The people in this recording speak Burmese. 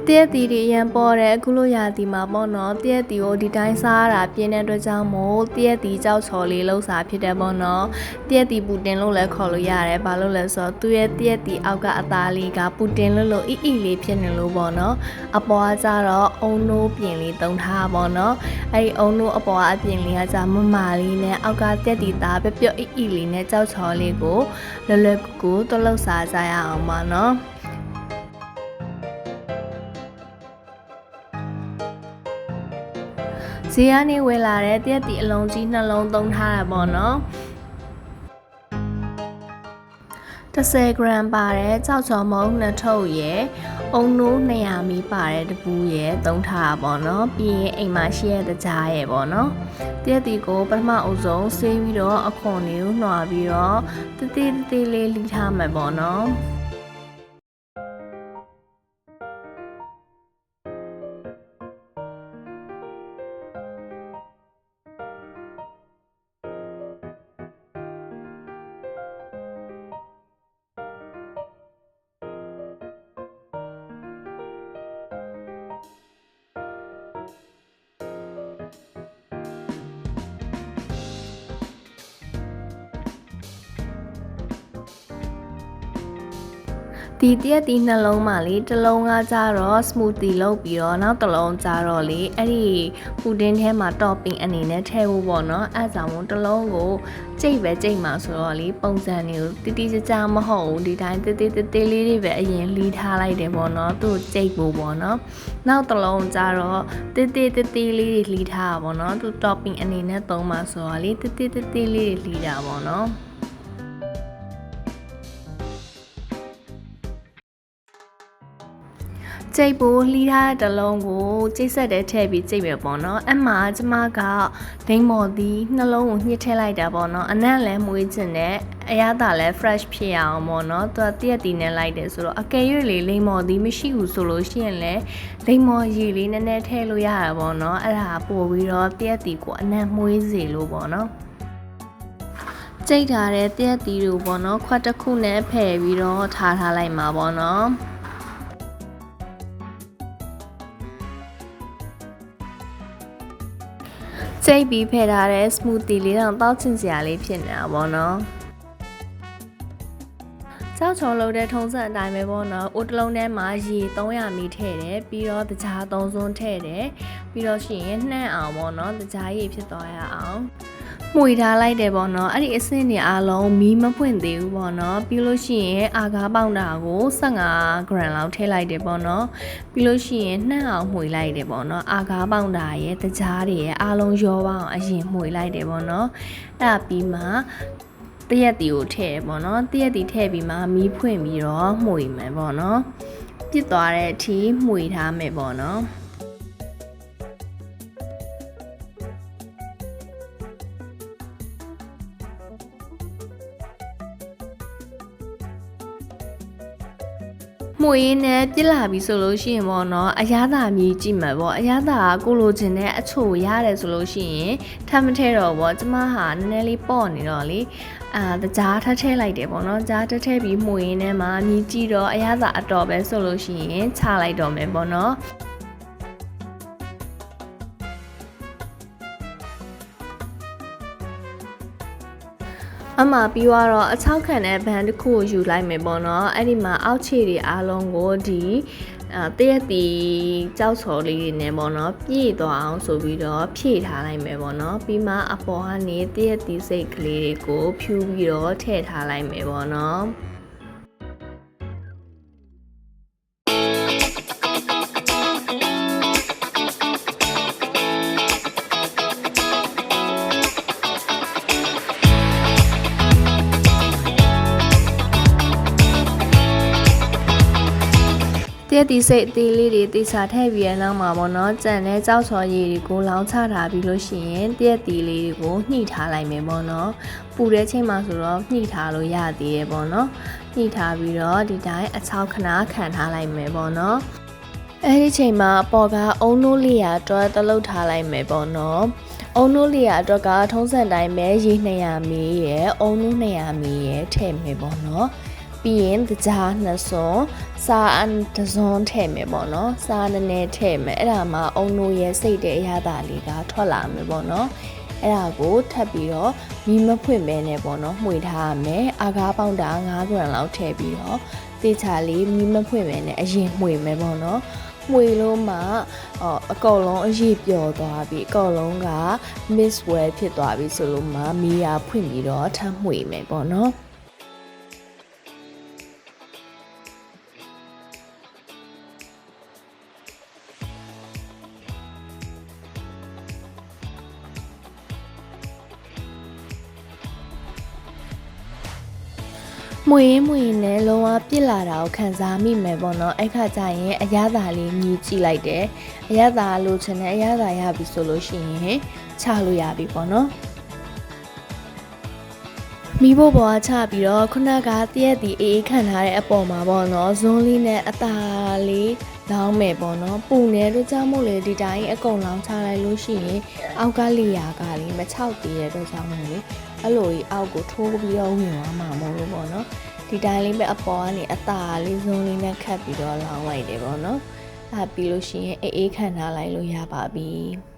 တရက်တီတွေရန်ပေါ်တဲ့အခုလိုရာသီမှာပေါ့နော်တရက်တီကိုဒီတိုင်းစားရတာပြင်းတဲ့အတွက်ကြောင့်မို့တရက်တီကြောက်ချော်လေးလှုပ်စားဖြစ်တယ်ပေါ့နော်တရက်တီပူတင်လို့လည်းခေါ်လို့ရတယ်ဘာလို့လဲဆိုတော့သူ့ရဲ့တရက်တီအောက်ကအသားလေးကပူတင်လို့အီလေးဖြစ်နေလို့ပေါ့နော်အပေါ်ကကြတော့အုံနိုးပြင်လေးတုံးထားပေါ့နော်အဲ့ဒီအုံနိုးအပေါ်ကအပြင်လေးကကြမမာလေးနဲ့အောက်ကတက်တီသားပျော့အီလေးနဲ့ကြောက်ချော်လေးကိုလွယ်ကူတွလှုပ်စားကြရအောင်ပါနော်ဈေးကနေဝယ်လာတဲ့တရက်တီအလုံးကြီးနှလုံးသုံးထားတာပေါ့နော်10 gram ပါတဲ့ကြောက်ချော်မုံနှစ်ထုပ်ရယ်အုံနိုး200မီပါတဲ့တပူရယ်သုံးထားတာပေါ့နော်ပြီးရင်အိမ်မှာရှိတဲ့တကြားရယ်ပေါ့နော်တရက်တီကိုပထမအုပ်ဆုံးဆေးပြီးတော့အခွန်လေးကိုနှွာပြီးတော့တေးလေးလိထားမယ်ပေါ့နော်ဒီတရက်တီနှလုံးမှလေတစ်လုံးကကြတော့ smoothie လုပ်ပြီးတော့နောက်တစ်လုံးကြတော့လေအဲ့ဒီပူတင်းထဲမှာ topping အနေနဲ့ထည့်ဖို့ပေါ့နော်အဲ့ဒါကြောင့်တစ်လုံးကိုကြိတ်မှာဆိုတော့လေပုံစံတွေကိုတိကျမဟုတ်ဘူးဒီတိုင်းတေးလေးတွေပဲအရင်လီးထားလိုက်တယ်ပေါ့နော်သူ့ကြိတ်ဖို့ပေါ့နော်နောက်တစ်လုံးကြတော့တေးလေးတွေလီးထားတာပေါ့နော်သူ topping အနေနဲ့သုံးမှာဆိုတော့လေတေးလေးတွေလီးတာပေါ့နော်ကြိတ်ဖို့လှီးထားတဲ့တလုံးကိုကြိတ်ဆက်တဲ့ထည့်ပြီးကြိတ်မယ်ပေါ့နော်အမှကျမကဒိန်မော်သီးနှလုံးကိုညှစ်ထည့်လိုက်တာပေါ့နော်အနံ့လည်းမွေးချင်တယ်အရသာလည်း fresh ဖြစ်အောင်ပေါ့နော်သူကတရက်တီနဲ့လိုက်တယ်ဆိုတော့အကယ်၍လေလိမ္မော်သီးမရှိဘူးဆိုလို့ရှိရင်လည်းလိမ္မော်ရည်လေးနည်းနည်းထည့်လို့ရတာပေါ့နော်အဲ့ဒါပို့ပြီးတော့တရက်တီကိုအနံ့မွေးစေလို့ပေါ့နော်ကြိတ်ထားတဲ့တရက်တီတို့ပေါ့နော်ခွက်တစ်ခုနဲ့ဖယ်ပြီးတော့ထားလိုက်မှာပေါ့နော်ကြိတ်ပြီးဖယ်ထားတဲ့ smoothie လေးတော့တောက်ချင်စရာလေးဖြစ်နေတာပေါ့နော်ကြောက်ချော်လို့တဲ့ထုံးစံအတိုင်းပဲပေါ့နော်အိုးတစ်လုံးထဲမှာရေ300မီထည့်တယ်ပြီးတော့တကြား3စွန်းထည့်တယ်ပြီးတော့ရှိရင်နှံ့အောင်ပေါ့နော်တကြားရေဖြစ်သွားရအောင်မှုရထားလိုက်တယ်ပေါ့နော်အဲ့ဒီအဆင့်တွေအားလုံးမီးမဖွင့်သေးဘူးပေါ့နော်ပြီးလို့ရှိရင်အာကားပေါင်တာကို15 gram လောက်ထည့်လိုက်တယ်ပေါ့နော်ပြီးလို့ရှိရင်နှံ့အောင်မှုလိုက်တယ်ပေါ့နော်အာကားပေါင်တာရဲ့တကြားတွေရဲ့အားလုံးရောပါအောင်အရင်မှုလိုက်တယ်ပေါ့နော်အဲ့ဒါပြီးမှတရက်တီကိုထည့်ပေါ့နော်တရက်တီထည့်ပြီးမှမီးဖွင့်ပြီးတော့မှုမယ်ပေါ့နော်ပြစ်သွားတဲ့အထိမှုထားမယ်ပေါ့နော်မှုရင်းနဲ့ပြစ်လာပြီဆိုလို့ရှိရင်ပေါ့နော်အရသာမြည်ကြည့်မှာပေါ့အရသာကကိုလိုချင်တဲ့အချိုရတယ်ဆိုလို့ရှိရင်ထပ်မထည့်တော့ပေါ့ကျမဟာနည်းနည်းလေးပေါ့နေတော့လေတကြားထည့်လိုက်တယ်ပေါ့နော်ကြားထည့်ပြီးမှုရင်းနဲ့မှာမြည်ကြည့်တော့အရသာအတော်ပဲဆိုလို့ရှိရင်ချလိုက်တော့မယ်ပေါ့နော်အမှပြီးတော့အချောက်ခံတဲ့ဘန်တစ်ခုကိုယူလိုက်မယ်ပေါ့နော်အဲ့ဒီမှာအောက်ခြေတွေအားလုံးကိုဒီတရက်တီကြောက်ချော်လေးတွေနဲ့ပေါ့နော်ပြည့်သွားအောင်ဆိုပြီးတော့ဖြည့်ထားလိုက်မယ်ပေါ့နော်ပြီးမှအပေါ်ကနေတရက်တီစိတ်ကလေးတွေကိုဖြူပြီးတော့ထည့်ထားလိုက်မယ်ပေါ့နော်တရက်တီစိတ်အသေးလေးတွေတေချာထည့်ပြီးရနောက်မှာပေါ့နော်ကြံတဲ့ကြောက်ချော်ရည်တွေကိုလောင်းချထားပြီးလို့ရှိရင်တရက်တီလေးတွေကိုညှိထားလိုက်မယ်ပေါ့နော်ပူတဲ့ချိန်မှာဆိုတော့ညှိထားလို့ရသေးတယ်ပေါ့နော်ညှိထားပြီးတော့ဒီတိုင်းအချောက်ခဏခံထားလိုက်မယ်ပေါ့နော်အဲ့ဒီချိန်မှာအပေါ်ကအုံနိုးလေးရအတွက်တလုတ်ထားလိုက်မယ်ပေါ့နော်အုံနိုးလေးရအတွက်ကထုံးစံတိုင်းပဲရေ200မီရယ်အုံနိုး200မီရယ်ထည့်မယ်ပေါ့နော် ပြီးရင်တကြားနှစ်စွန်းစားအန်တစ်စွန်းထည့်မယ်ပေါ့နော်စားနည်းနည်းထည့်မယ်အဲ့ဒါမှအုံနိုရဲ့စိတ်တဲ့အရသာလေးကထွက်လာမယ်ပေါ့နော်အဲ့ဒါကိုထပ်ပြီးတော့မီးမဖွင့်ပဲနဲ့ပေါ့နော်မှွေထားရမယ်အာကားပေါင်းတာ9 gram လောက်ထည့်ပြီးတော့တေချာလေးမီးမဖွင့်ပဲနဲ့အရင်မှွေမယ်ပေါ့နော်မှွေလို့မှအကောင်လုံးအရေးပျော်သွားပြီအကောင်လုံးက miss well ဖြစ်သွားပြီဆိုလို့မှမီးရဖွင့်ပြီးတော့ထပ်မှွေမယ်ပေါ့နော်မွေနဲ့လုံးဝပြစ်လာတာကိုခံစားမိမယ်ပေါ့နော်အဲ့ခါကျရင်အရသာလေးမြည်ကြည့်လိုက်တယ်အရသာလိုချင်တဲ့အရသာရပြီဆိုလို့ရှိရင်ချလို့ရပြီပေါ့နော်မိဖို့ပေါ်ချပြီးတော့ခုနကတရက်ဒီအေးခံထားတဲ့အပေါ်မှာပေါ့နော်ဇွန်းလေးနဲ့အသာလေးလောင်းမယ်ပေါ့နော်ပူနေလို့ကြောက်မို့လေဒီတိုင်းအကုန်လောင်းချလိုက်လို့ရှိရင်အောက်ကလီယာကလေးမချောက်သေးတဲ့အတွက်ကြောင့်မို့လေအဲ့လိုကြီးအောက်ကိုထိုးပြီးတော့ဝင်သွားမှာမဟုတ်လို့ပေါ့နော်ဒီတိုင်းလေးပဲအပေါ်ကနေအသာလေးဇွန်းလေးနဲ့ခတ်ပြီးတော့လောင်းလိုက်တယ်ပေါ့နော်အဲ့ပြီးလို့ရှိရင်အေးခံထားလိုက်လို့ရပါပြီ